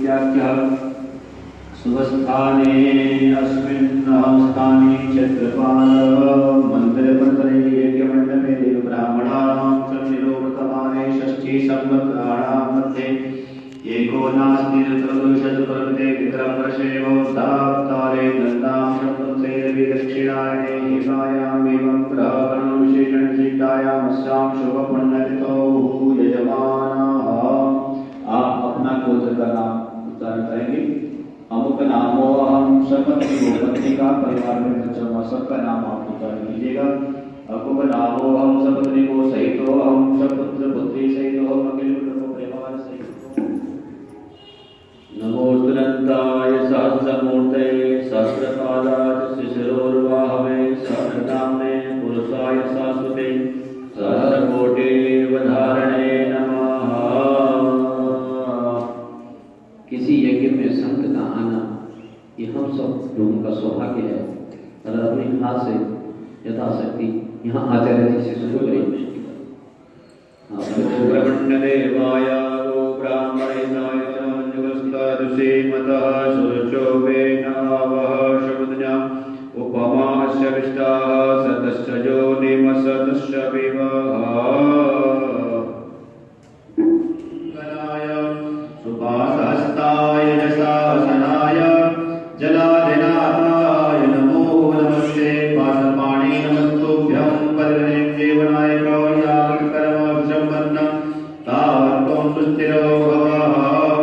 इत्याख्यः सुवस्थाने अस्मिन् स्थाने क्षत्रपाल मन्दिरपरिसरे यज्ञमण्डपे देवब्राह्मणानां सन्निरोधमाने षष्ठी संवत्सराणां मध्ये एकोनास्ति चतुर्दशपर्वते विक्रमवर्षेवोत्तावतारे नन्दां संवत्सरे दक्षिणायने हिमायाम् एवं ग्रहगणो विशेषणविशिष्टायाम् अस्यां शुभपुण्यतिथौ यजमानाः। आप अपना गोत्र का नाम उच्चारण करेंगे। अमुक नामो अहम सपत्नी पत्नी का परिवार में बच्चा हुआ सबका नाम आप उच्चारण कीजिएगा। अमुक नामो अहम सपत्नी को सहित अहम सपुत्र पुत्री सहित अहम अखिल कुटुंब परिवार सहित। नमो तुरंताय सहस्रमूर्तये सहस्रपादाय शिशिरोर्वाहवे सहस्रनाम्ने पुरुषाय शाश्वते सहस्रकोटिवधारणे नमः। किसी यज्ञ में संत का आना ये हम सब लोगों का सौभाग्य है। अगर अपने हाथ से यथाशक्ति यहाँ आचार्य जी से शुरू करें। ब्रह्मण्यदेवाय गो ब्राह्मणेनाय च जुगस्तादुषेमतः सुरचोभे नावः शब्दज्ञा उपमास्य विष्टाः सतश्च योनिमसतश्च विवाहः सुपासहस्ताय यशासनाय जलाधिनाथाय नमो नमस्ते पाशपाणि नमस्तुभ्यं परिवृतं जीवनाय कौयाकर्मसम्पन्नं तावत्त्वं सुस्थिरो भवः।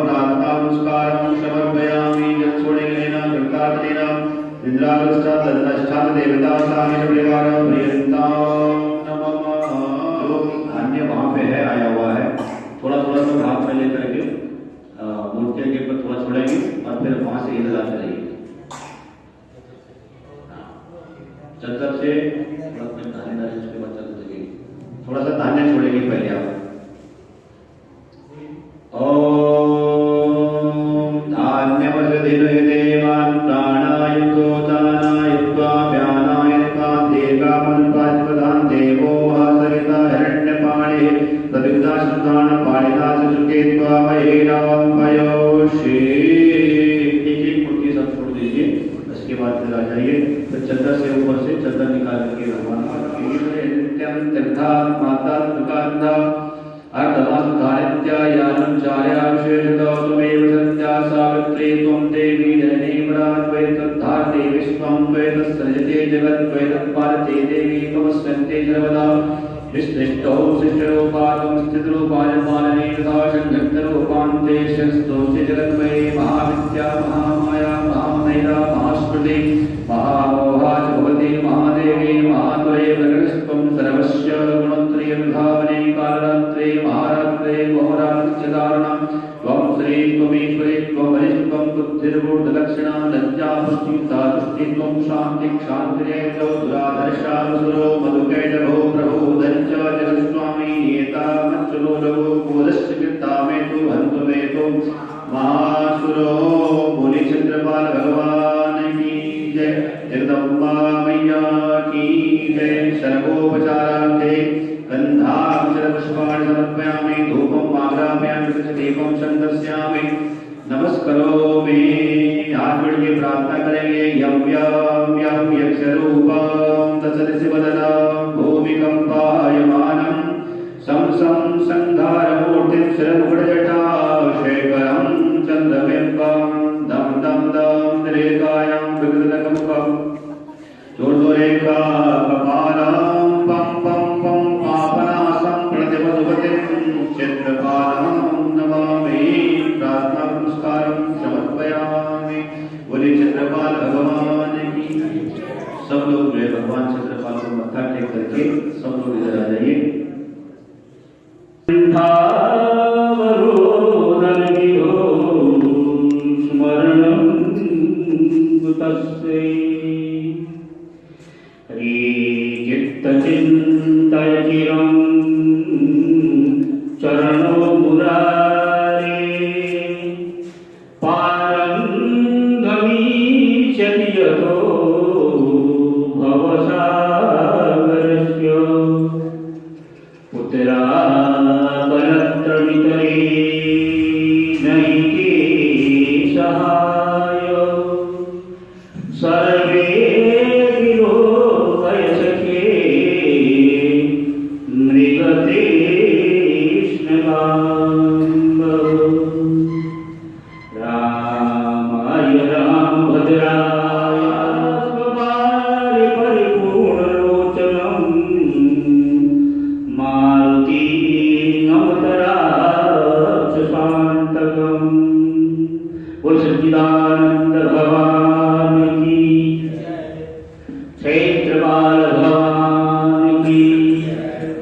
प्रातःनमस्कारं समर्पयामि यच्छोडेन कृतार्थेन इंद्रागस्तादनष्टाद देवता सामिल परिवारं प्रियन्तां नमः। जो धान्य वहाँ पे है आया हुआ है थोड़ा थोड़ा सब हाथ में लेकर के मूर्ति के ऊपर थोड़ा छोड़ेंगे और फिर वहां से इधर आते रहिए। चद्दर से धान्य डालें, उसके बाद चद्दर लगेगी, थोड़ा सा धान्य छोड़ेंगे पहले आप। ओम धान्यवसदिनो देवान् प्राणायुक्तो दानायुक्त्वा व्यानायुक्त्वा देवामनुपादिपदान् देवो सविता हिरण्यपाणिः प्रद्युम्ना शुद्धान् पाणिना सुकेत्वा महेनां पयोषि। एक मुट्ठी सब छोड़ दीजिए, उसके बाद फिर आ जाइए। तो चद्दर से ऊपर से चद्दर निकाल करके भगवान नित्यं तीर्थात् माता दुकान्धा अर्धमासुधारित्यायानं चार्याभिषेचतो त्वमेव सत्या सावित्री त्वं देवी जननी वराद्वैतद्धार्ते विश्वं त्वैतत्सृजते जगत्त्वैतत्पालते देवी त्वमस्यन्ते सर्वदा विश्लिष्टौ शिष्टरूपात्मं स्थितरूपाय पालने तथा संघट्टरूपान्ते शस्तोषि जगन्मये महाविद्या महामाया महामैरा महास्मृति महामोहा च भवति महादेवी महातुरे प्रकृतिस्त्वं सर्वस्य गुणत्रय विभावने कालरात्रे महारात्रे घोरात्रिदारुणं त्वं श्री त्वमीश्वरी त्वमरिष्टं बुद्धिर्बुद्धलक्षणा लज्जा पुष्टिता तुष्टि त्वं शान्ति क्षान्तिरेतो दुराधर्षावसुरो मधुकैटभो प्रभो दञ्च जगत्स्वामी नेता मच्चुलो रघु कोदस्य कृता मे तु हन्तु मे तु महासुरो मुनिचन्द्रपाल भगवान की जय। जगदम्बा मैया की जय। सर्वोपचारार्थे गन्धाक्षरपुष्पाणि समर्पयामि धूपम् आग्रापयामि दीपं संदर्शयामि नमस्करोमि। हाथ जोड़ के प्रार्थना करेंगे। यम यम यम यक्षरूपं तत्सदिशिवदनं भूमिकम्पायमानं सं सं संधारमूर्तिं शिरमुकुटजटा शेखरं चन्द्रबिम्बं दं दं दं रेखायां विकृतकमुखं चोर्दोरेखा कपालं पं पं पं पापनासं प्रतिपदुपतिं चित्रपालं नमामि। प्रार्थना नमस्कारं समर्पयामि। बोले चंद्रपाल भगवान की। सब लोग जो है भगवान चंद्रपाल को मत्था टेक करके सब लोग इधर आ जाइए। चित्तचिन्तय चिरं चरणो मुरारे पारं गमिष्यति यतो भवसागरस्य पुत्रापरत्रवितरे नैके कृष्ण रामाय रामभद्राय स्वपारि परिपूर्णलोचनम् मारुति नमतराक्षसान्तकम्। बोल सच्चिदानंद भगवान की, क्षेत्रपाल भगवान की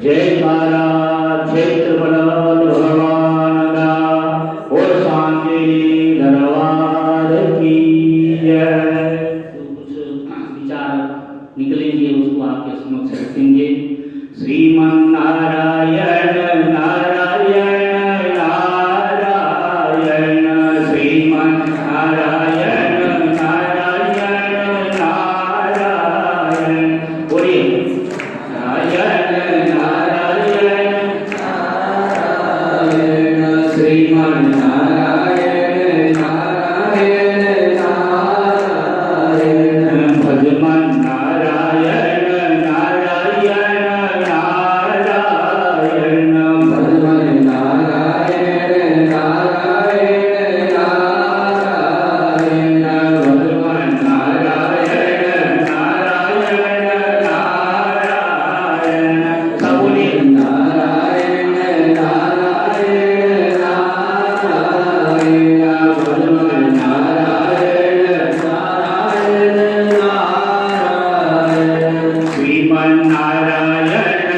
जयकारा। क्षेत्रपाल भगवान का और शांति दरबार की जय। तो कुछ विचार निकलेंगे, उसको आपके समक्ष रखेंगे। श्रीमन्नारायण नारायण नारायण, श्रीमन्नारायण नारायण नारायण। बोलिए नारायण नारायण नारायण, श्रीमन्नारायण नारायण नारायण, भजमन नारायण नारायण नारायण, भजमन नारायण नारायण नारायण, भजमन नारायण नारायण नारायण। सब बोलिए नारायण नारायण नारायण, भजमन नारायण नारायण नारायण, श्रीमन्नारायण नारायण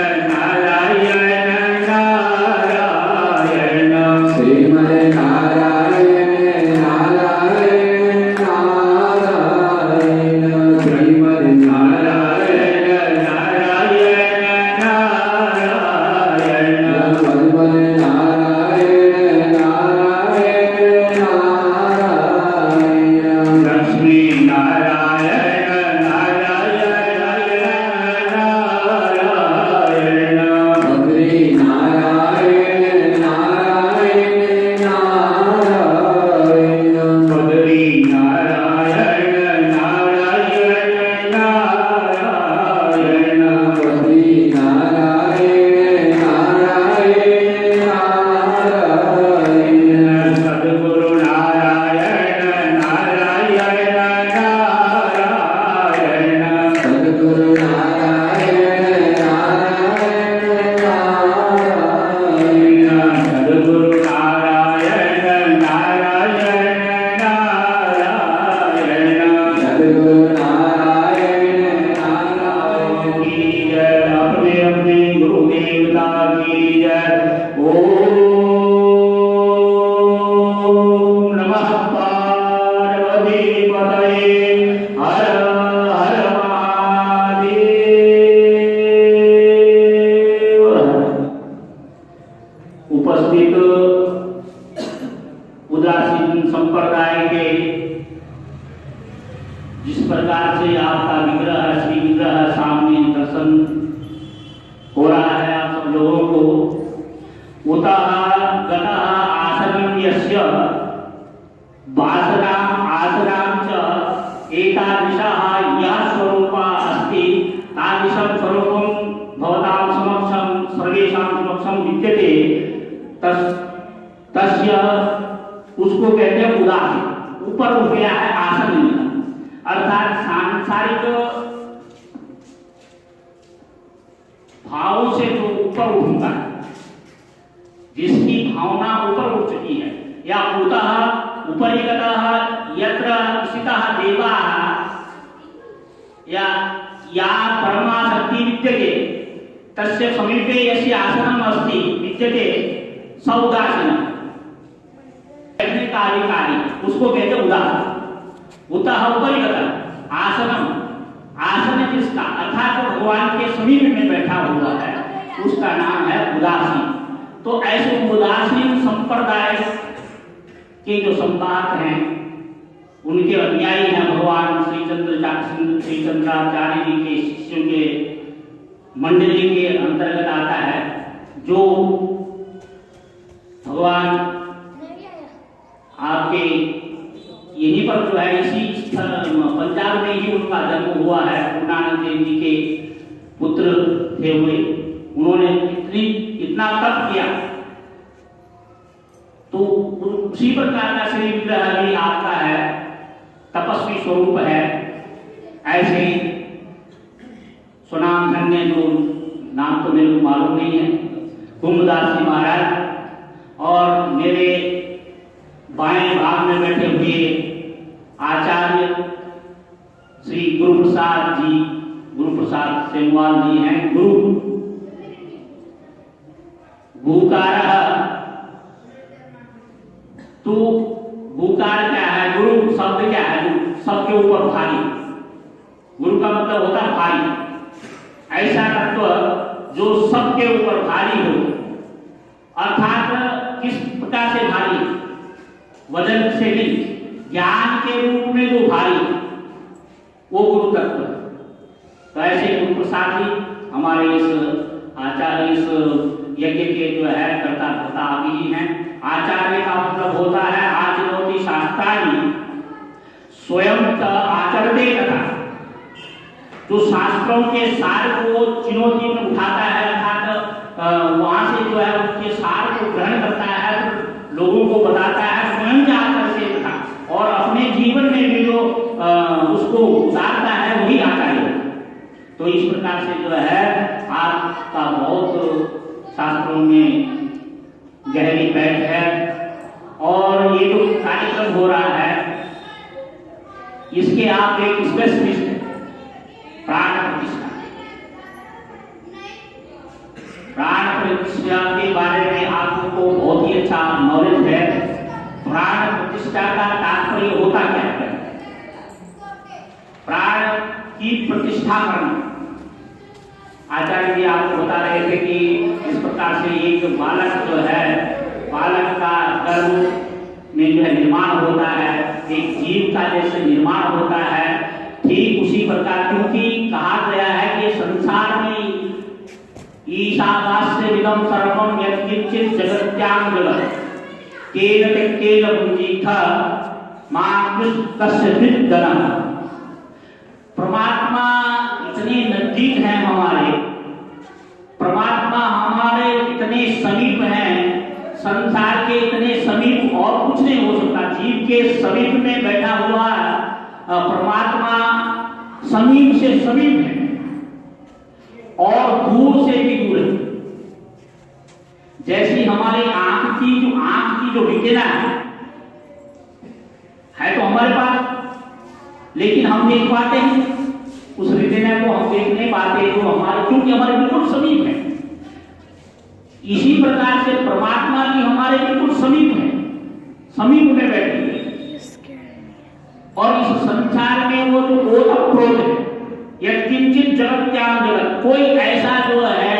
नारायण, श्रीमन्नारायण नारायण नारायण, श्रीमन्नारायण नारायण नारायण, श्रीमन्नारायण नारायण नारायण, लक्ष्मी नारायण नारायण नारायण, बद्री नारायण नारायण नारायण, बद्री नारायण नारायण नारायण, बद्री नारायण नारायण नारायण, सद्गुरु नारायण नारायण नारायण, सद्गुरु नारायण नारायण नारायण, सद्गुरु नारायण नारायण नारायण, सद्गुरु नारायण नारायण की जय। अपने अपने गुरु देवता की जय। ओम नमः पार्वती पतये, हर हर महादेव। उपस्थित उदासीन संप्रदाय के जिस प्रकार से आपका विग्रह श्री विग्रह सामने दर्शन हो रहा है आप सब लोगों को, उतः गतः आसनं यस्य वासनाम् आसनां च एतादृशः यः स्वरूपः अस्ति तादृशं स्वरूपं भवतां समक्षं सर्वेषां समक्षं विद्यते। तस्य उसको कहते हैं उदासीन। ऊपर उठ गया है, आसन नहीं है, अर्थात सांसारिक भाव से जो ऊपर उठता है, जिसकी भावना ऊपर उठ चुकी है, या उतः उपरिगतः यत्र स्थितः देवाः या परमाशक्ति विद्यते तस्य समीपे यस्य आसनम् अस्ति विद्यते स उदासीनः। कार्यकारी उसको कहते उदासीन। उतः उपरिगतः आसनम, आसन जिसका अर्थात भगवान के समीप में बैठा हुआ है उसका नाम है उदासीन। तो ऐसे उदासीन संप्रदाय के जो संपादक हैं उनके अनुयायी हैं भगवान श्री चंद्राचार्य जी के शिष्यों के मंडली के अंतर्गत आता है, जो भगवान आपके यहीं पर जो है इसी पंजाब में ही उनका जन्म हुआ है। गुरु नानक देव जी के पुत्र थे हुए, उन्होंने इतना तप किया, तो उसी प्रकार का श्री विग्रह भी आपका है, तपस्वी स्वरूप है। ऐसे सुनाम धन्य, जो नाम तो मेरे को मालूम नहीं है, कुंभदास जी महाराज, और मेरे बाएं भाग में बैठे हुए आचार्य श्री गुरु प्रसाद जी, गुरु प्रसाद सेमवाल जी हैं। गुरु भूकार, तो भूकार क्या है? गुरु शब्द क्या है? सबके ऊपर भारी, गुरु का मतलब होता है भारी। ऐसा तत्व जो सबके ऊपर भारी हो, अर्थात किस प्रकार से भारी? वजन से भी, ज्ञान के रूप में जो भारी, वो गुरु तत्व। तो ऐसे गुरु प्रसाद जी हमारे इस आचार्य, इस यज्ञ के जो है कर्ता धर्ता आप ही हैं। आचार्य का मतलब होता है आचरणोति शास्त्राणि स्वयं आचरते तथा, जो शास्त्रों के सार को चुनौती में उठाता है, अर्थात वहां से जो है उनके सार को ग्रहण करता है, लोगों को बताता है, स्वयं आचरण से तथा, और अपने जीवन में भी जो उसको उतारता है वही आचार्य। तो इस प्रकार से जो है आपका बहुत शास्त्रों में गहरी बैठ है। और ये जो कार्यक्रम हो रहा है, इसके आप एक स्पेशलिस्ट हैं, प्राण प्रतिष्ठा। प्राण प्रतिष्ठा के बारे में आपको बहुत ही अच्छा नॉलेज है। प्राण प्रतिष्ठा का तात्पर्य होता क्या है? प्राण की प्रतिष्ठा करना। आचार्य जी आपको बता रहे थे कि इस प्रकार से एक बालक जो है, बालक का गर्भ में जो है निर्माण होता है, एक जीव का जैसे निर्माण होता है, ठीक उसी प्रकार, क्योंकि कहा गया है कि संसार में ईशावास्य विदम सर्वम यत्किंचित जगत्याम जगत् केन तेन पुंजीथ माकृष्टस्य धनः। परमात्मा इतने नजदीक हैं हमारे, परमात्मा हमारे इतने समीप हैं, संसार के इतने समीप और कुछ नहीं हो सकता। जीव के समीप में बैठा हुआ परमात्मा समीप से समीप है और दूर से भी दूर है। जैसी हमारी आंख की जो विकिरण है तो हमारे पास, लेकिन हम देख पाते हैं उस रिटेना को, हम देख नहीं पाते जो हमारे, क्योंकि हमारे बिल्कुल समीप है। इसी प्रकार से परमात्मा भी हमारे बिल्कुल समीप है, समीप में बैठी है। और इस संसार में वो जो ओतप्रोत है, यत्किंचित जगत्याम जगत्, कोई ऐसा जो है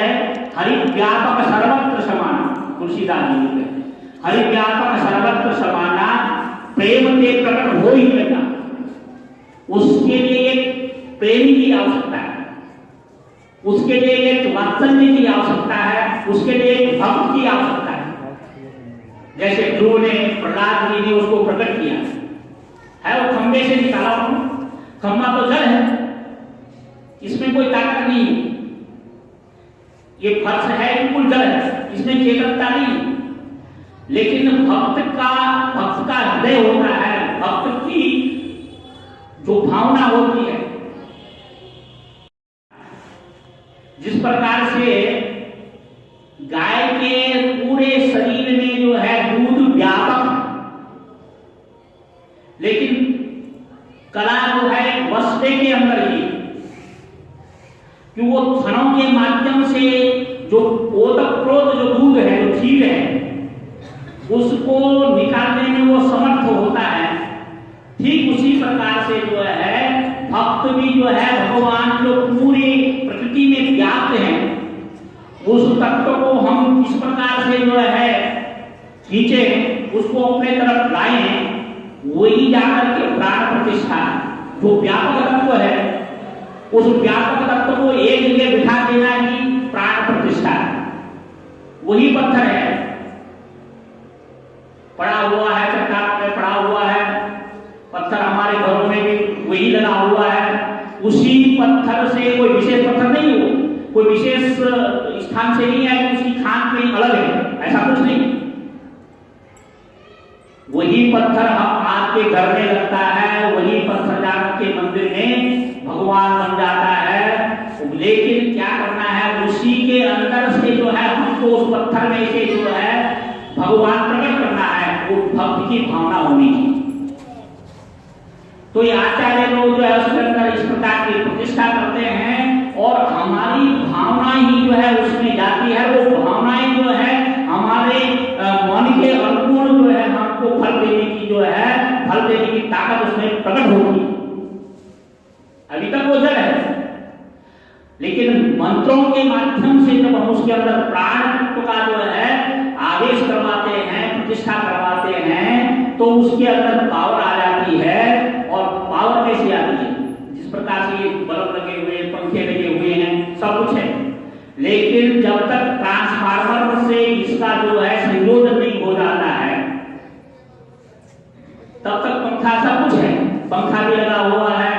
हरिव्यापक सर्वत्र समाना, तुलसीदास जी कहते हैं, हरिव्यापक सर्वत्र समाना, प्रेम के प्रकट हो ही लगा, उसके लिए एक प्रेमी की आवश्यकता है, उसके लिए एक वात्सल्य की आवश्यकता है, उसके लिए एक भक्त की आवश्यकता है। जैसे ध्रुव ने, प्रहलाद जी ने उसको प्रकट किया है, वो खंबे से निकाला, खंबा तो जड़ है, इसमें कोई ताकत नहीं है, ये फर्श है बिल्कुल जड़ है, इसमें चेतनता नहीं। लेकिन भक्त का हृदय होता है, भक्त की जो भावना होती है, जिस प्रकार से गाय के पूरे शरीर में जो है दूध व्यापक, लेकिन कला जो है वस्ते के अंदर ही, कि वो थनों के माध्यम से जो ओतप्रोत जो दूध है, जो क्षीर है, उसको निकालने में वो समर्थ होता है। ठीक उसी प्रकार से जो है भक्त भी जो है भगवान जो पूरी प्रकृति में व्याप्त है, उस तत्व को हम इस प्रकार से जो है खींचे, उसको अपने तरफ लाए, वही जाकर के प्राण प्रतिष्ठा, जो व्यापक तत्व है, उस व्यापक तत्व को एक जगह बिठा देना ही प्राण प्रतिष्ठा है। वही पत्थर है, पड़ा हुआ है, चट्टान में पड़ा हुआ है, पत्थर हमारे घरों में भी वही लगा हुआ है। उसी पत्थर से कोई विशेष पत्थर नहीं हो, कोई विशेष स्थान से नहीं है, उसकी खान में अलग है, ऐसा कुछ नहीं। वही पत्थर आपके घर में लगता है, वही पत्थर जाकर के मंदिर में भगवान बन जाता है। लेकिन क्या करना है, उसी के अंदर से जो है हमको उस पत्थर में से जो है भगवान प्रकट करना है, वो भक्ति की भावना होनी चाहिए। तो ये आचार्य लोग जो है उसके अंदर इस प्रकार की प्रतिष्ठा करते हैं और हमारी भावना ही जो है उसमें जाती है। वो भावनाएं जो है हमारे मन के अनुकूल जो है हमको फल देने की जो है फल देने की ताकत उसमें प्रकट होगी। अभी तक वो जड़ है, लेकिन मंत्रों के माध्यम से जब हम उसके अंदर प्राण तत्व का जो है आदेश करवाते हैं, प्रतिष्ठा करवाते हैं, तो उसके अंदर पावर आ जाती है। और पावर कैसे आती है? जिस प्रकार से ये बल्ब लगे हुए, पंखे लगे हुए हैं, सब कुछ है, लेकिन जब तक ट्रांसफार्मर से इसका जो है संयोजन नहीं हो जाता है तब तक पंखा सब कुछ है, पंखा भी लगा हुआ है,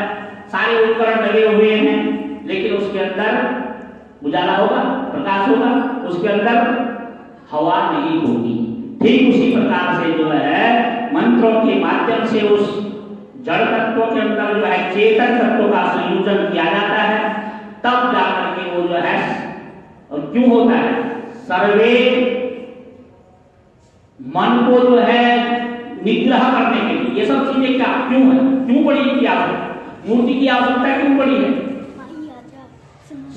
सारे उपकरण लगे हुए हैं, लेकिन उसके अंदर उजाला होगा, प्रकाश होगा, उसके अंदर हवा नहीं होगी। ठीक उसी प्रकार से जो है मंत्रों के माध्यम से उस जड़ तत्व के अंदर जो है चेतन तत्व का संयोजन किया जाता है, तब जाकर के वो जो है, और क्यों होता है, सर्वे मन को जो है निग्रह करने के लिए ये सब चीजें क्या क्यों है, क्यों पड़ी इनकी आवश्यकता, मूर्ति की आवश्यकता क्यों पड़ी है?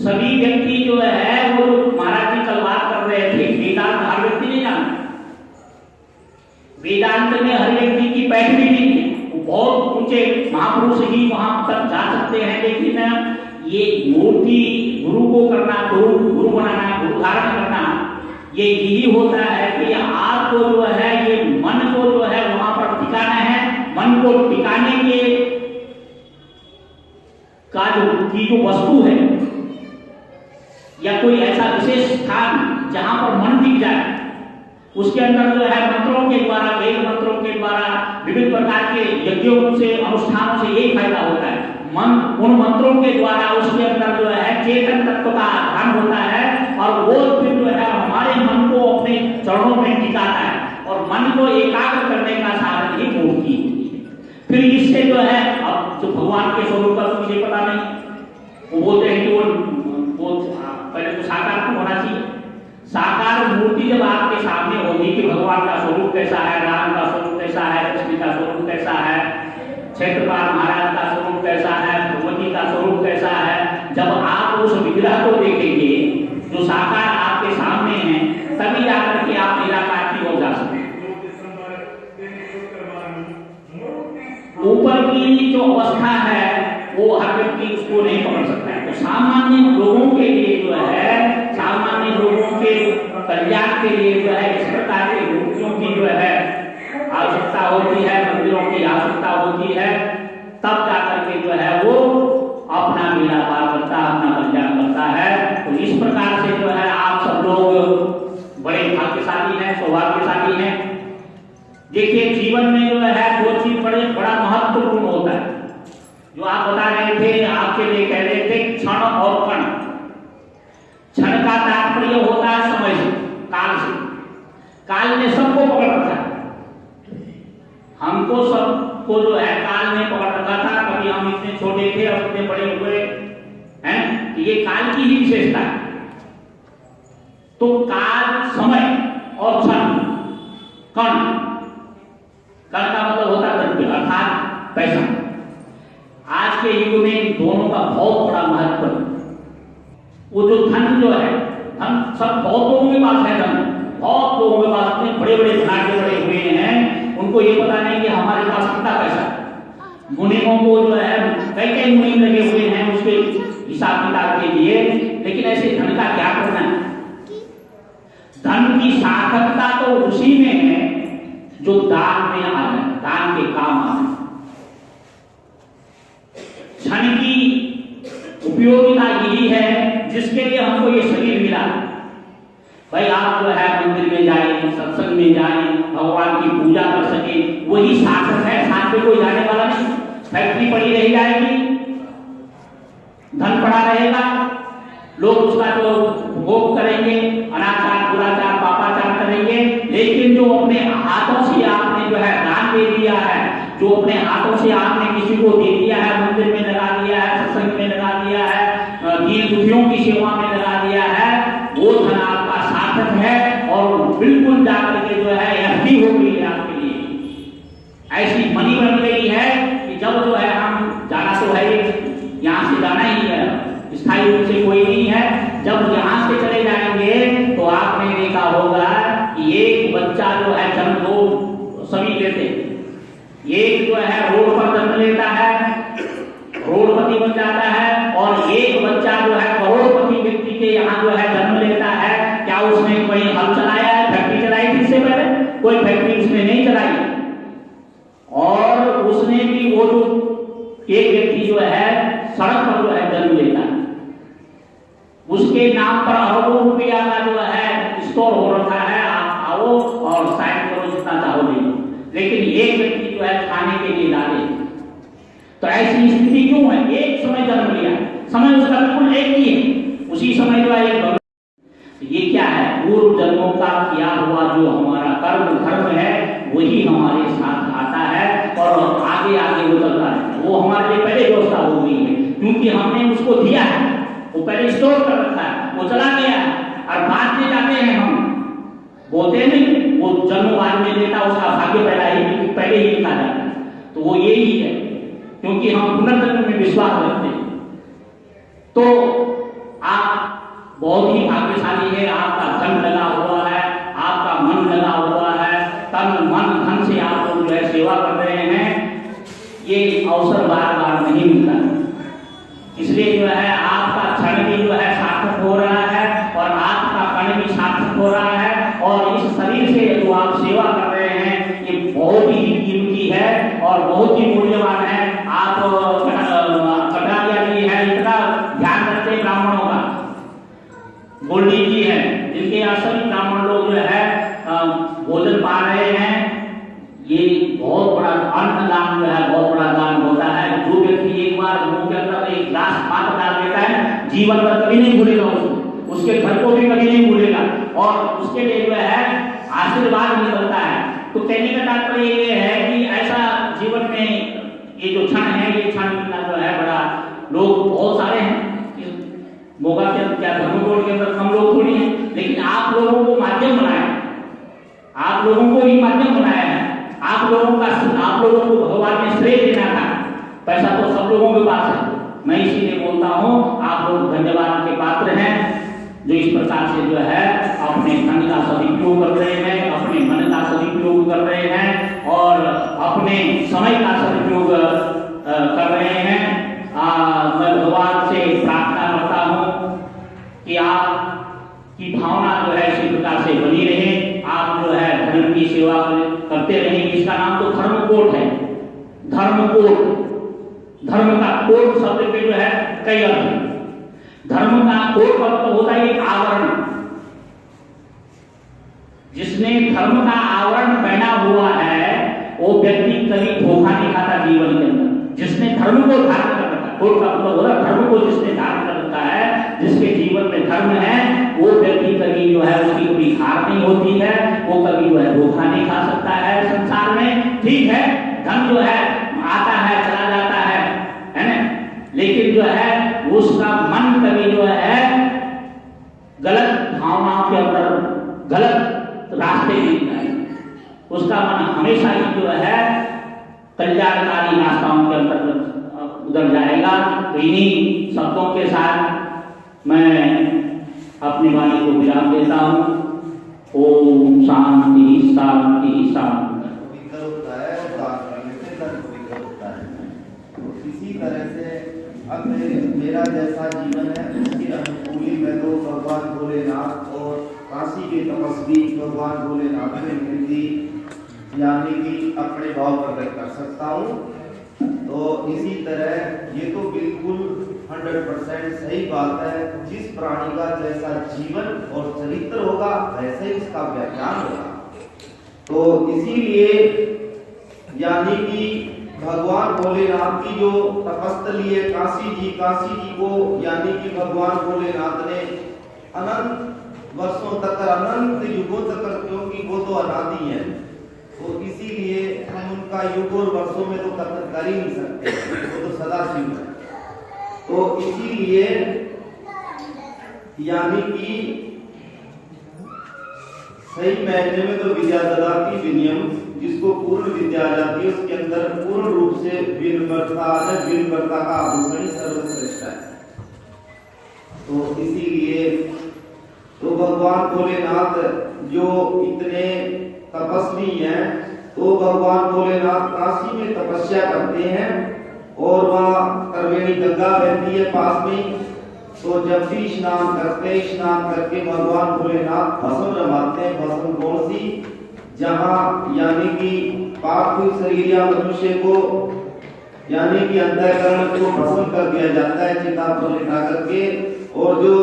सभी व्यक्ति जो है वो जो महाराज जी कल बात कर रहे थे, वेदांत हर व्यक्ति नहीं जानता, वेदांत में हर व्यक्ति की पैठ भी नहीं है, बहुत ऊंचे महापुरुष ही वहां तक जा सकते हैं, लेकिन ये मूर्ति गुरु को करना, गुरु बनाना, गुरु धारण करना, ये यही होता है कि आपको जो है ये मन को जो है वहां पर टिकाना है। मन को टिकाने के का जो वस्तु है या कोई ऐसा विशेष स्थान जहां पर मन टिक जाए, उसके अंदर जो है मंत्रों के द्वारा, वेद मंत्रों के द्वारा, विभिन्न प्रकार के यज्ञों से, अनुष्ठानों से यही फायदा होता है। मन उन मंत्रों के द्वारा उसके अंदर जो है चेतन तत्व का आधान होता है और वो फिर जो है हमारे मन को अपने चरणों में टिकाता है और मन को एकाग्र करने का साधन ही मूर्ति है। फिर इससे जो है, अब जो भगवान के स्वरूप का मुझे पता नहीं, वो बोलते हैं कि वो पहले तो साकार तो होना चाहिए। साकार मूर्ति जब आपके सामने होगी कि भगवान का स्वरूप कैसा है, राम का स्वरूप कैसा है, कृष्ण का स्वरूप कैसा है, क्षेत्रपाल महाराज का स्वरूप कैसा है, भगवती का स्वरूप कैसा है, जब आप उस विग्रह को देखेंगे जो साकार आपके सामने है, तभी जाकर के आप निराकार की ओर जा सकते हैं। ऊपर की जो अवस्था है वो हर व्यक्ति उसको नहीं पकड़ सकता है। तो सामान्य लोगों के लिए जो है, सामान्य लोगों के कल्याण के लिए जो है इस प्रकार की मूर्तियों की जो है आवश्यकता होती है, मंदिरों की आवश्यकता होती है, तब जाकर के जो है वो अपना बेड़ा पार करता है, अपना कल्याण करता है। तो इस प्रकार से जो है आप सब लोग बड़े भाग्यशाली हैं, सौभाग्यशाली हैं। देखिए जीवन में जो है दो चीज बड़ा महत्वपूर्ण होता है, जो आप बता रहे थे, आपके लिए कह रहे थे क्षण और कण। क्षण का तात्पर्य होता है समय से, काल से। काल ने सबको पकड़ रखा है, हमको सबको जो है काल ने पकड़ रखा था। कभी हम इतने छोटे थे और इतने बड़े हुए हैं, ये काल की ही विशेषता है। तो काल, समय और क्षण, कण, कण का मतलब होता है द्रव्य अर्थात पैसा। आज के युग में दोनों का बहुत बड़ा महत्व है। वो जो धन जो है, धन सब बहुत लोगों के पास है, धन बहुत लोगों के पास में बड़े बड़े घराटे बड़े हुए हैं, उनको ये पता नहीं कि हमारे पास कितना पैसा। मुनियों को जो है कई कई मुनि लगे हुए हैं उसके हिसाब किताब के लिए, लेकिन ऐसे धन का क्या करना है? धन की सार्थकता तो उसी में है जो दान में आ जाए, दान के काम आ जाए। क्षण की उपयोगिता यही है जिसके लिए हमको ये शरीर मिला। भाई आप जो है मंदिर में जाए, सत्संग में जाए, भगवान की पूजा कर सके, वही सार्थक है। साथ में कोई जाने वाला नहीं, फैक्ट्री पड़ी रह जाएगी, धन पड़ा रहेगा, लोग उसका जो भोग करेंगे, अनाचार, दुराचार, लेकिन जो अपने हाथों से आपने जो है दान दे दिया है, जो अपने हाथों से आपने किसी को दे दिया है, मंदिर में लगा दिया है, सत्संग में लगा दिया है, दीन दुखियों की सेवा में लगा दिया है, वो धन आपका सार्थक है और बिल्कुल जाकर के जो है एफडी हो गई है आपके लिए। ऐसी मनी बन गई है कि जब जो है हम जाना तो है, यहाँ से जाना ही है, स्थायी रूप से कोई नहीं है, जब यहाँ से चले जाएंगे तो आपने देखा होगा कि एक बच्चा जो है जन्म दो सभी लेते, एक जो है रोड पर जन्म लेता है, रोडपति बन जाता है, और एक बच्चा जो है करोड़पति व्यक्ति के यहाँ जो है जन्म लेता है। क्या उसने कोई हल चलाया है, फैक्ट्री चलाई थी इससे पहले? कोई फैक्ट्री उसने नहीं चलाई, और उसने भी वो जो एक व्यक्ति जो है सड़क पर जो है जन्म लेता है, उसके नाम पर अरबों रुपया का जो है स्टोर हो रखा है, आप आओ और साइन करो जितना चाहो ले लो, लेकिन एक व्यक्ति जो है खाने के लिए ला दे। तो ऐसी स्थिति क्यों है? एक समय जन्म लिया, समय उसका बिल्कुल एक ही है, उसी समय जो है एक ये क्या है? पूर्व जन्मों का किया हुआ जो हमारा कर्म धर्म है वही हमारे साथ आता है और आगे आगे वो चलता है। वो हमारे लिए पहले व्यवस्था हो गई है, क्योंकि हमने उसको दिया है, वो पहले स्टोर कर रखा है, वो चला गया है, और बाद में जाते हैं हम बोलते नहीं, वो जन्म बाद में लेता, उसका भाग्य पहले ही लिखा जाता है। तो वो यही है, क्योंकि हम पुनर्जन्म में विश्वास रखते हैं। तो आप बहुत ही भाग्यशाली है, आपका धन लगा हुआ है, आपका मन लगा हुआ है, तन मन धन से आप लोग जो है सेवा कर रहे हैं, ये अवसर बार बार नहीं मिलता, इसलिए जो है आपका क्षण भी जो है सार्थक हो रहा है और आपका कण भी सार्थक हो रहा है, और इस शरीर से जो आप सेवा कर रहे हैं ये बहुत ही कीमती है और बहुत ही मूल्यवान है। आप कटारिया जी है, इतना ध्यान रखते हैं ब्राह्मणों का, गोल्डी जी है, जिनके असली ब्राह्मण लोग जो है भोजन पा रहे हैं, ये बहुत बड़ा अन्नदान जो है बहुत बड़ा दान होता है। जो व्यक्ति एक बार मुंह के अंदर एक ग्लास पानी डाल देता है, जीवन भर कभी नहीं भूलेगा उसको, उसके घर को भी कभी नहीं भूलेगा, और उसके लिए जो है आशीर्वाद निकलता है। तो कहने का तात्पर्य ये है कि ऐसा जीवन में ये जो क्षण है, ये क्षण मिलना जो है बड़ा, लोग बहुत सारे हैं मोगा के क्या धर्मकोट के अंदर कम लोग थोड़ी हैं, लेकिन आप लोगों को माध्यम बनाया, आप लोगों को ही माध्यम बनाया है, आप लोगों को भगवान ने श्रेय देना था, पैसा तो सब लोगों के पास है। मैं इसीलिए बोलता हूँ आप लोग धन्यवाद के पात्र हैं, जो इस प्रकार से जो है अपने धन का सदुपयोग कर रहे हैं, अपने मन का सदुपयोग कर रहे हैं और अपने समय का सदुपयोग कर रहे हैं। मैं भगवान से प्रार्थना करता हूँ कि आपकी भावना जो है इसी प्रकार से बनी रहे, आप जो है धर्म की सेवा करते रहेंगे। इसका नाम तो धर्मकोट है, धर्मकोट, धर्म का कोट शब्द पे जो है कई अर्थ है। धर्म का कोट का मतलब होता है एक आवरण, जिसने धर्म का आवरण पहना हुआ है वो व्यक्ति कभी धोखा नहीं खाता जीवन के अंदर। जिसने धर्म को धारण कर रखा है, कोट का मतलब होता है धर्म को जिसने धारण कर रखा है, जिसके जीवन में धर्म है, वो व्यक्ति कभी जो है उसकी कोई हार नहीं होती है, वो कभी जो है धोखा नहीं खा सकता है संसार में। ठीक है, धन जो है आता है चला जाता है ना, लेकिन जो है उसका मन कभी जो है गलत भावनाओं के अंदर गलत रास्ते नहीं जाए, उसका मन हमेशा ही जो है कल्याणकारी रास्ताओं के अंदर उधर जाएगा। तो इन्हीं शब्दों के साथ मैं अपनी वाणी को विराम देता हूँ। ओम शांति शांति शांति। इसी तरह से अब मेरा जैसा जीवन है उसके अनुकूल मैं तो भगवान भोलेनाथ और काशी के तपस्वी भगवान भोलेनाथ में वृद्धि यानी कि अपने भाव प्रकट कर सकता हूँ। तो इसी तरह ये तो बिल्कुल 100% सही बात है, जिस प्राणी का जैसा जीवन और चरित्र होगा वैसे ही उसका व्याख्यान होगा। तो इसीलिए यानी कि भगवान भोलेनाथ की जो तपस्थली है काशी जी को यानी कि भगवान भोलेनाथ ने अनंत वर्षों तक, अनंत युगों तक, क्योंकि वो तो अनादि है, तो इसीलिए हम उनका युग और वर्षों में तो कथन कर ही नहीं सकते, वो तो सदा शिव है। तो इसीलिए यानी कि सही मायने में तो विद्या ददाति विनयम, जिसको पूर्ण विद्या आ जाती है उसके अंदर पूर्ण रूप से विनम्रता है, विनम्रता का आभूषण सर्वश्रेष्ठ है। तो इसीलिए तो भगवान भोलेनाथ जो इतने तपस्वी हैं, तो भगवान भोलेनाथ काशी में तपस्या करते हैं और वहाँ त्रिवेणी गंगा बहती है पास में। तो जब भी स्नान करते, स्नान करके भगवान भोलेनाथ भस्म रमाते हैं। भस्म कौन सी? जहाँ यानी कि पार्थिव शरीर या मनुष्य को यानी कि अंतःकरण को भस्म कर दिया जाता है चिता पर लिटा करके, और जो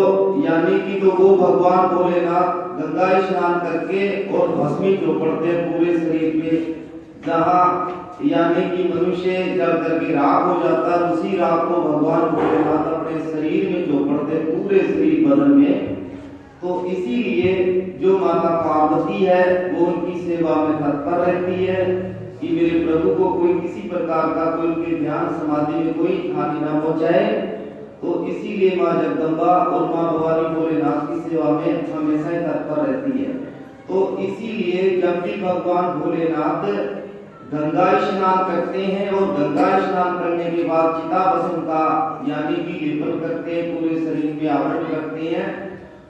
यानी कि तो वो भगवान भोलेनाथ गंगा स्नान करके और भस्मी चौपड़ते हैं पूरे शरीर में। जहाँ यानी कि मनुष्य जब करके राख हो जाता है, उसी राख को भगवान भोलेनाथ अपने शरीर में चौपड़ते हैं, पूरे शरीर बदन में। तो इसीलिए जो माता पार्वती है वो उनकी सेवा में तत्पर रहती है कि मेरे प्रभु को कोई किसी प्रकार का कोई उनके ध्यान समाधि में कोई हानि ना पहुंचाए। तो इसीलिए माँ जगदम्बा और माँ भवानी भोलेनाथ की सेवा में हमेशा ही तत्पर रहती है। तो इसीलिए जब भी भगवान भोलेनाथ गंगा स्नान करते हैं और गंगा स्नान करने के बाद चिताभस्म का यानी कि लेपन करते हैं, पूरे शरीर में आवरण करते हैं,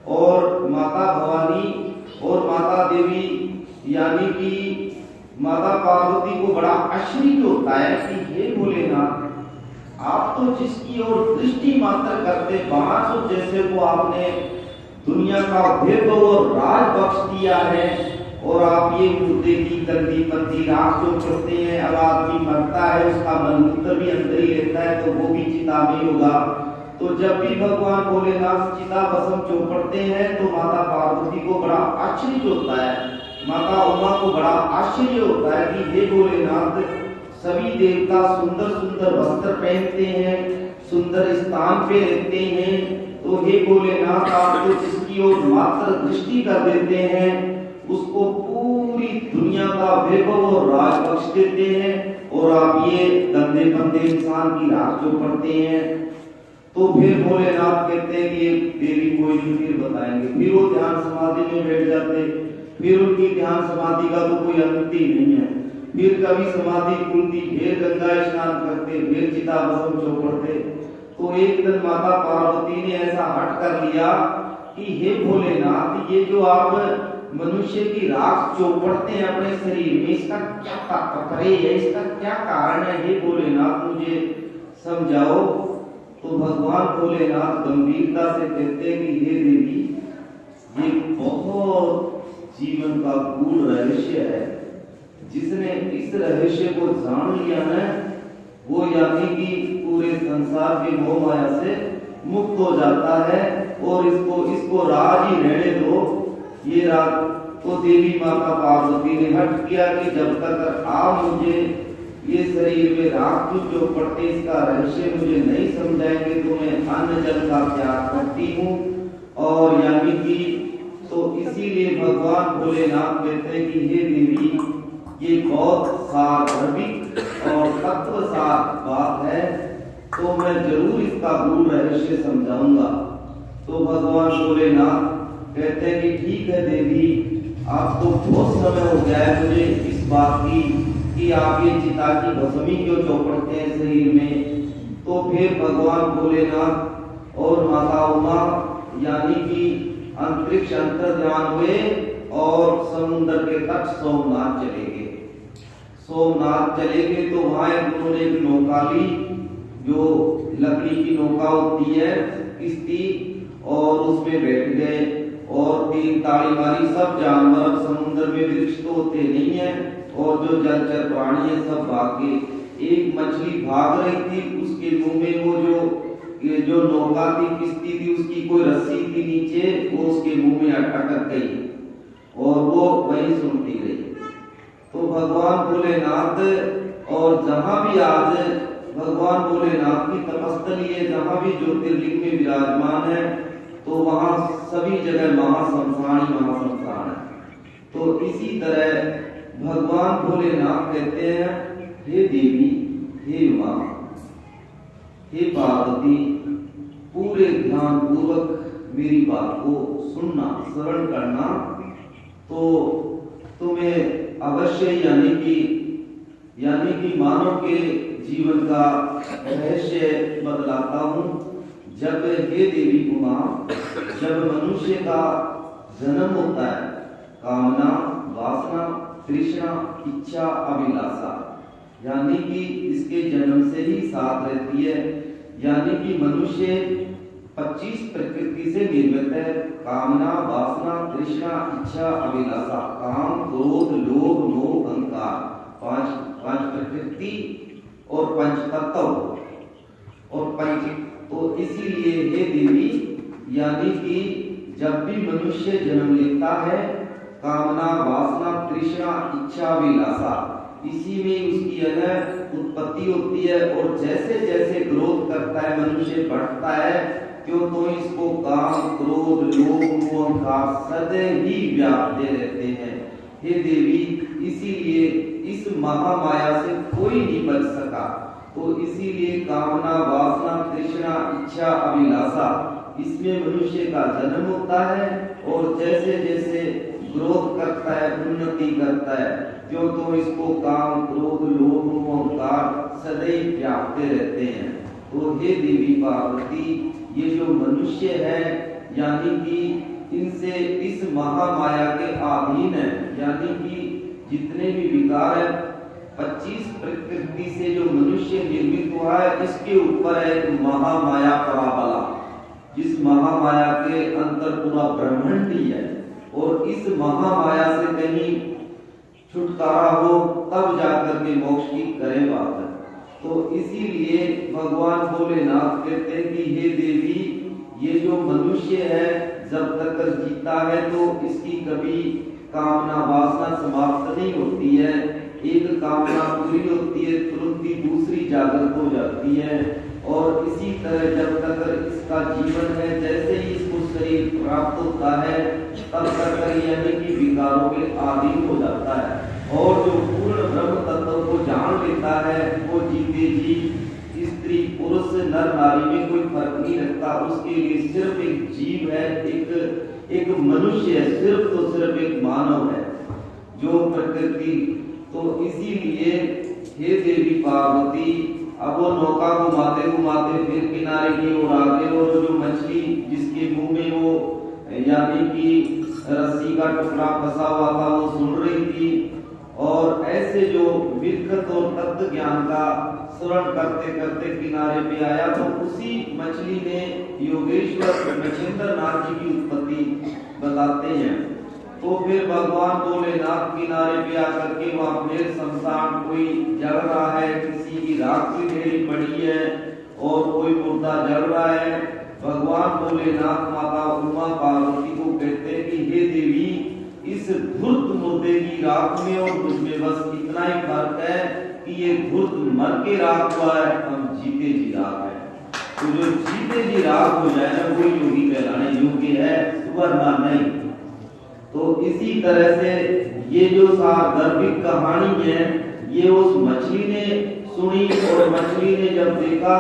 और माता भवानी और माता देवी यानी कि माता पार्वती को बड़ा आश्चर्य होता है कि हे भोलेनाथ, आप तो जिसकी ओर दृष्टि मात्र करते बाहर तो जैसे वो आपने दुनिया का वैभव और राज बख्श दिया है, और आप ये मुद्दे की कंदी पत्ती राख जो करते हैं, अब आदमी मरता है उसका मलमूत्र भी अंदर ही लेता है तो वो भी चिता में होगा। तो जब भी भगवान भोलेनाथ चिता भस्म चौपड़ते हैं तो माता पार्वती को बड़ा आश्चर्य होता है, माता उमा को बड़ा आश्चर्य होता है कि हे भोलेनाथ, सभी देवता सुंदर सुंदर वस्त्र पहनते हैं, सुंदर स्थान पे रहते हैं, तो हे भोलेनाथ आप तो जिसकी ओर मात्र दृष्टि कर देते हैं उसको पूरी दुनिया का वैभव और राज बख्श देते हैं, और आप ये गंदे बंदे इंसान की राख जो पढ़ते हैं। तो फिर भोलेनाथ कहते हैं कि ये देवी कोई नहीं, फिर बताएंगे। फिर वो ध्यान समाधि में बैठ जाते, फिर उनकी ध्यान समाधि का तो कोई अंत ही नहीं है। फिर कभी समाधि खुलती, फिर गंगा स्नान करते, फिर चिता भस्म चौपड़ते। तो एक दिन माता पार्वती ने ऐसा हट कर लिया कि हे भोलेनाथ, ये जो आप मनुष्य की राख चौपड़ते हैं अपने शरीर में, इसका क्या तात्पर्य है, इसका क्या कारण है, हे भोलेनाथ मुझे समझाओ। तो भगवान भोलेनाथ गंभीरता से कहते हैं कि हे देवी, ये बहुत जीवन का गूढ़ रहस्य है, जिसने इस रहस्य को जान लिया ना वो यानी कि पूरे संसार के मोह माया से मुक्त हो जाता है, और इसको राज ही रहने दो। ये राज तो देवी माता पार्वती ने हट किया कि जब तक आप मुझे ये शरीर में राख जो पड़ते इसका रहस्य मुझे नहीं समझाएंगे तो मैं अन्न जल का त्याग करती हूँ। और यानी कि तो इसीलिए भगवान भोलेनाथ कहते हैं कि हे देवी, ये बहुत सार्वभौमिक और तत्वसार बात है, तो मैं जरूर इसका गूढ़ रहस्य समझाऊंगा। तो भगवान भोलेनाथ कहते हैं कि ठीक है देवी, आपको बहुत समय हो गया है मुझे इस बात की कि आप ये चिता की भस्मी क्यों चौपड़ते हैं शरीर में। तो फिर भगवान भोलेनाथ और माता उमा यानी कि अंतरिक्ष अंतर्ध्यान हुए और समुद्र के तट सोमनाथ चले गए। सोमनाथ चले गए तो वहां उन्होंने एक नौका ली, जो लकड़ी की नौका होती है किश्ती, और उसमें बैठ गए और तीन ताड़ी मारी। सब जानवर समुद्र में वृक्ष तो होते नहीं है, और जो जलचर प्राणी है सब भाग गए। एक मछली भाग रही थी, उसके मुंह में वो जो नौका थी किश्ती थी उसकी कोई रस्सी थी नीचे, वो उसके मुंह में अटक गई और वो वहीं सुनती रही। तो भगवान भोलेनाथ, और जहां भी आज भगवान भोलेनाथ की तपस्थली है, जहां भी ज्योतिर्लिंग में विराजमान है, तो वहां सभी जगह महाशमशान ही महाशमशान है। तो इसी तरह भगवान भोलेनाथ कहते हैं, हे देवी, हे मां, हे पार्वती, पूरे ध्यान पूर्वक मेरी बात को सुनना, श्रवण करना, तो तुम्हें अवश्य यानी कि मानव के जीवन का रहस्य बदलाता हूं। जब हे देवी उमा, जब मनुष्य का जन्म होता है, कामना, वासना, तृष्णा, इच्छा, अभिलाषा, यानी कि इसके जन्म से ही साथ रहती है। यानी कि मनुष्य 25 प्रकृति से निर्मित है। कामना, वासना, तृष्णा, इच्छा, अभिलाषा, काम, क्रोध, लोभ, मोह, अहंकार, पांच प्रकृति और पंच तत्व और पंच। तो इसीलिए हे देवी, यानी कि जब भी मनुष्य जन्म लेता है, कामना, वासना, तृष्णा, इच्छा, अभिलाषा, इसी में उसकी उत्पत्ति होती है। और जैसे जैसे ग्रोथ करता है, मनुष्य बढ़ता है, क्यों तो इसको काम, क्रोध, लोभ, मोह, अहंकार सदैव ही व्यापते रहते हैं। हे देवी, इसीलिए इस महामाया से कोई नहीं बच सका। तो इसीलिए कामना, वासना, तृष्णा, इच्छा, अभिलाषा, इसमें मनुष्य का जन्म होता है और जैसे जैसे ग्रोथ करता है, उन्नति करता है, क्यों तो इसको काम, क्रोध, लोभ, मोह, अहंकार सदैव व्यापते रहते हैं। तो हे देवी पार्वती, ये जो मनुष्य है, यानी कि इनसे इस महामाया के अधीन है, यानी कि जितने भी विकार है, 25 प्रकृति से जो मनुष्य निर्मित हुआ है, इसके ऊपर है एक महामाया पराबला, जिस महामाया के अंतर पूरा ब्रह्मांड ही है। और इस महामाया से कहीं छुटकारा हो, तब जाकर के मोक्ष की करें बात है। तो इसीलिए भगवान भोलेनाथ कहते हैं कि हे देवी, ये जो मनुष्य है, जब तक जीता है तो इसकी कभी कामना, वासना समाप्त नहीं होती है। एक कामना पूरी होती है, तुरंत ही दूसरी जागृत हो जाती है। और इसी तरह जब तक इसका जीवन है, जैसे ही इसको शरीर प्राप्त होता है, तब तक यानी कि विकारों के अधीन हो जाता है। और जो पूर्ण ब्रह्म तत्व को जान लेता है, वो जीते जी स्त्री, पुरुष, नर, नारी में कोई फर्क नहीं रखता। उसके लिए सिर्फ एक जीव है, एक मनुष्य है, सिर्फ तो सिर्फ एक मानव है, जो प्रकृति। तो इसीलिए हे देवी पार्वती, अब वो नौका घुमाते घुमाते फिर किनारे की ओर आ गए, और जो मछली जिसके मुंह में वो यानी कि रस्सी का टुकड़ा फंसा हुआ था, वो सुन रही थी। और ऐसे जो विरक्त और तत्व ज्ञान का श्रवण करते करते किनारे पे आया, तो उसी मछली ने योगेश्वर मच्छिंद्र नाथ जी की उत्पत्ति बताते हैं। तो फिर भगवान भोलेनाथ किनारे पे आकर के वहां फिर शमशान कोई जल रहा है, किसी की राख की ढेरी पड़ी है और कोई मुर्दा जल रहा है। भगवान भोलेनाथ माता उमा पार्वती को कहते हैं कि हे देवी, इस धूर्त मुर्दे की राख में और मुझमें बस इतना ही फर्क है कि ये धूर्त मर के राख हुआ है, हम जीते जी राख है। तो जो जीते जी राख हो जाए ना, वो योगी कहलाने योग्य है, वरना नहीं। तो इसी तरह से ये जो सार्वधिक कहानी है, ये उस मछली ने सुनी, और मछली ने जब देखा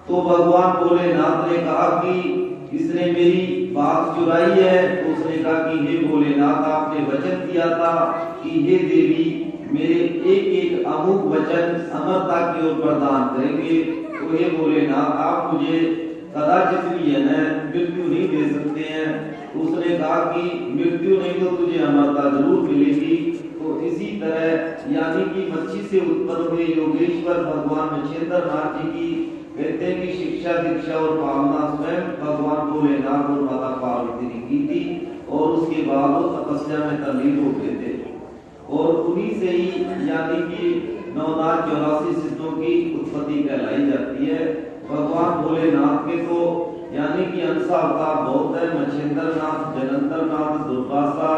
तो भगवान भोलेनाथ ने कहा कि इसने मेरी बात चुराई है। तो उसने कहा कि हे भोलेनाथ, आपने वचन दिया था कि हे देवी, मेरे एक एक अमुक वचन अमरता की ओर प्रदान करेंगे। तो हे भोलेनाथ, आप मुझे कदाचित भी है ना मृत्यु नहीं दे सकते हैं। तो उसने कहा कि मृत्यु नहीं तो तुझे अमरता जरूर मिलेगी। तो इसी तरह यानी कि मच्छी से उत्पन्न हुए योगेश्वर भगवान मच्छिंद्र नाथ जी की कहते हैं कि शिक्षा, दीक्षा और पावना स्वयं भगवान भोलेनाथ और माता पार्वती ने की थी, और उसके बाद वो तपस्या में तल्लीन हो गए थे। और उन्हीं से ही यानी कि 9,84 सिद्धों की उत्पत्ति कहलाई जाती है। भगवान भोलेनाथ के तो यानी कि अंशावतार बहुत है, मच्छिंद्र नाथ, जलंधर नाथ, दुर्वासा,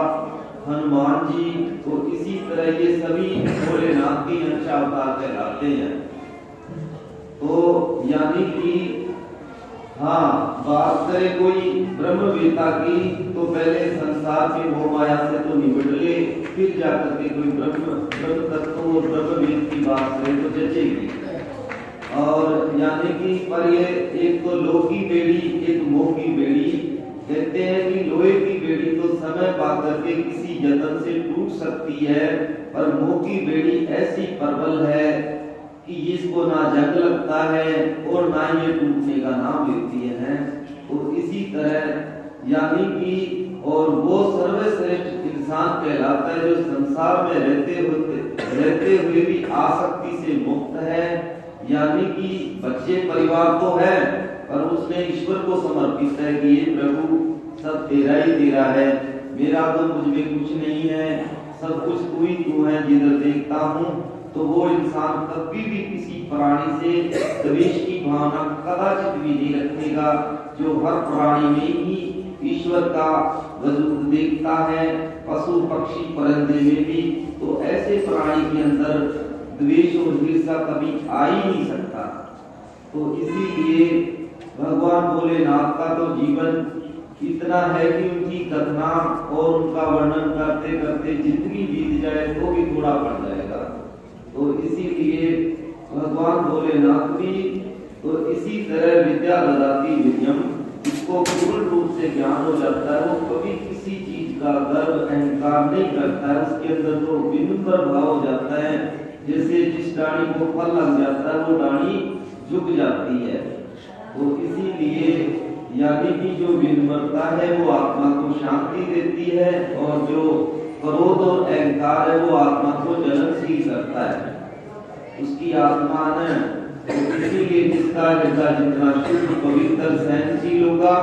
हनुमान जी। तो इसी तरह ये सभी भोलेनाथ के अंशावतार कहलाते हैं। तो यानी कि हाँ, बात करे कोई ब्रह्मवेत्ता की तो पहले संसार के मोह माया से तो निबट ले, फिर जाकर के कोई ब्रह्म तत्व और ब्रह्मवेद की बात करे तो जचेगी। और यानी कि पर ये एक तो लोह की बेड़ी, एक मोह की बेड़ी। कहते हैं कि लोहे की बेड़ी तो समय पाकर के किसी जतन से टूट सकती है, पर मोह की बेड़ी ऐसी प्रबल है कि इसको ना जंग लगता है और ना ये टूटने का नाम लेती है। तो इसी तरह यानी कि और वो सर्वश्रेष्ठ इंसान कहलाता है जो संसार में रहते हुए भी आसक्ति से मुक्त है। यानी कि बच्चे परिवार तो है, पर उसने ईश्वर को समर्पित है कि ये प्रभु सब तेरा ही तेरा है, मेरा तो मुझ में कुछ नहीं है, सब कुछ तू ही तू है, जिधर देखता हूँ। तो वो इंसान कभी भी किसी प्राणी से द्वेष की भावना कदाचित भी नहीं रखेगा, जो हर प्राणी में ही ईश्वर का वजूद देखता है, पशु पक्षी परिंदे में भी। तो ऐसे प्राणी के अंदर द्वेष और ईर्ष्या कभी आ ही नहीं सकता। तो इसीलिए भगवान भोलेनाथ का तो जीवन इतना है कि उनकी कथना और उनका वर्णन करते करते जिंदगी बीत जाए तो भी थोड़ा पड़ जाएगा। तो इसीलिए भगवान भोलेनाथ भी तो इसी तरह विद्या ददाति विद्यम, इसको पूर्ण रूप से ज्ञान हो जाता है, वो कभी किसी चीज का गर्व अहंकार नहीं करता है, उसके अंदर तो विनम्र भाव हो जाता है। जैसे जिस डाली को फल लग जाता है वो डाली झुक जाती है। तो इसीलिए यानी कि जो विनम्रता है वो आत्मा को शांति देती है, और जो क्रोध और अहंकार है वो आत्मा को जलनशील करता है, उसकी आत्मा ने। तो इसीलिए जिसका हृदय जितना शुद्ध पवित्र सहनशील होगा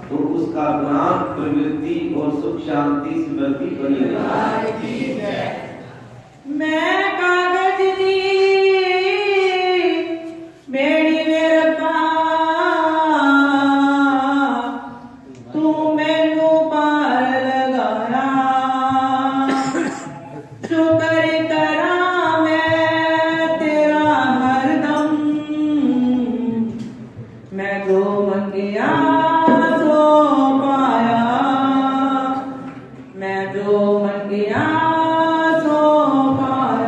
तो उसका ज्ञान प्रवृत्ति और सुख शांति समृद्धि बनी रहेगी। मैं कागज दी बेड़ी में रखा, तू मैनू पार लगाया, शुक्र करा मैं तेरा हरदम, मैं जो मंगिया सो पाया, मैं जो मंगिया सो पाया।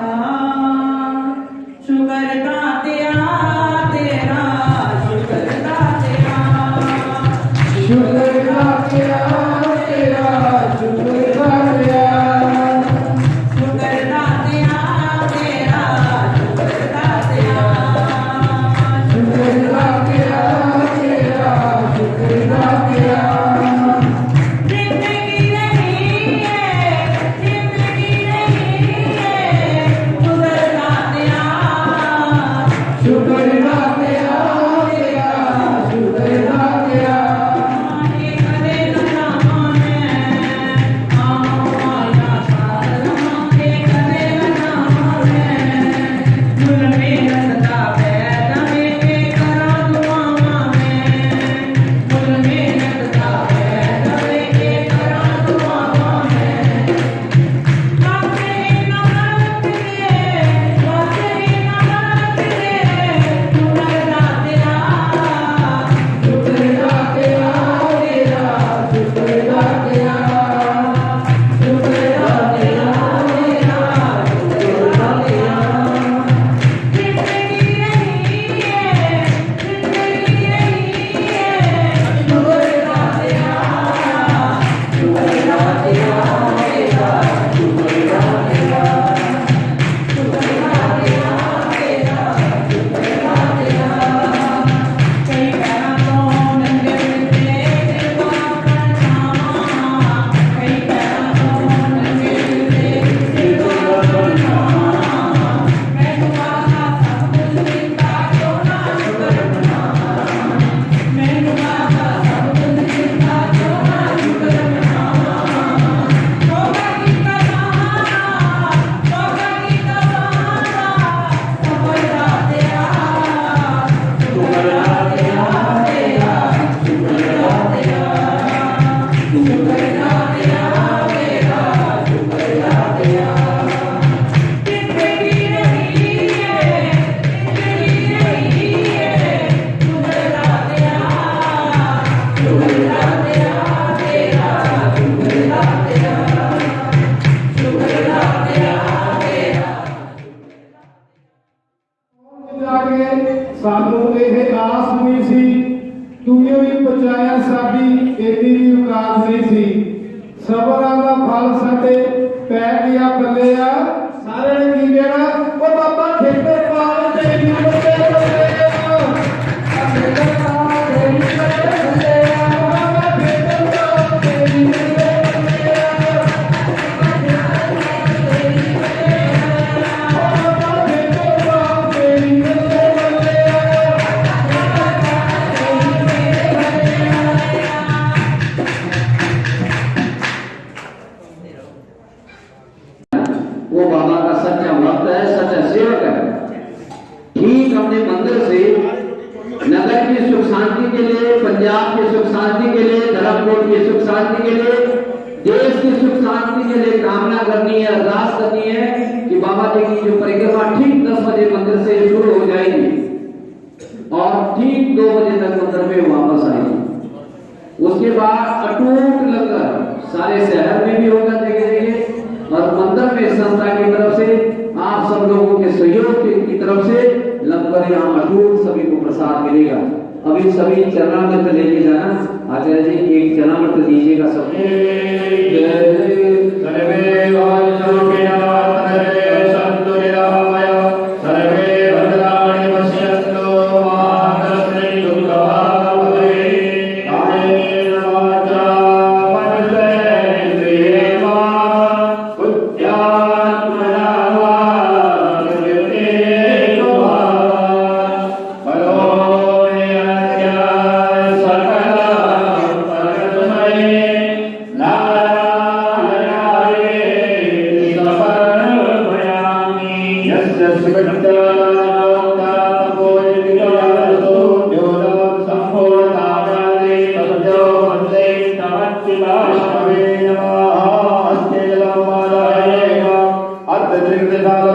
ਸਾਡੀ ਇੰਨੀ ਵੀ ਔਕਾਤ ਨਹੀਂ ਸੀ। ਸਬਰਾਂ ਦਾ ਫਲ ਸਾਡੇ ਪੈ ਗਿਆ ਬੱਲੇ ਆ। ਸਾਰਿਆਂ ਨੇ ਕੀ ਕਹਿਣਾ, ਉਹ ਬਾਬਾ ਖੇਤਰ ਪਾਲ ਤੇ ਨਹੀਂ ਬੱਲੇ ਬੱਲੇ ਆ, ਖੇਤਰ ਪਾਲ ਤੇ ਨਹੀਂ ਬੱਲੇ ਬੱਲੇ ਆ, ਬਾਬਾ ਖੇਤਰ ਪਾਲ ਤੇ ਨਹੀਂ ਬੱਲੇ ਬੱਲੇ ਆ, ਬਾਬਾ ਖੇਤਰ ਪਾਲ ਤੇ ਨਹੀਂ ਬੱਲੇ ਬੱਲੇ ਆ। वो बाबा का सच्चा भक्त है, सच्चा सेवक है। ठीक अपने मंदिर से नगर की सुख शांति के लिए, पंजाब की सुख शांति के लिए, धर्मकोट की सुख शांति के लिए, देश की सुख शांति के लिए कामना करनी है, अरदास करनी है कि बाबा जी की जो परिक्रमा ठीक 10 बजे मंदिर से शुरू हो जाएगी और ठीक 2 बजे तक मंदिर में वापस आएगी। उसके बाद अटूट लंगर सारे शहर में भी होगा जगह जगह, और मंदिर में संस्था की तरफ से आप सब लोगों के सहयोग की तरफ से लंगर यहाँ अटूट सभी को प्रसाद मिलेगा। अभी सभी चरणामृत लेके जाना। आचार्य जी एक चरणामृत दीजिएगा सबको।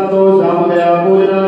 तो शाम गया पूजना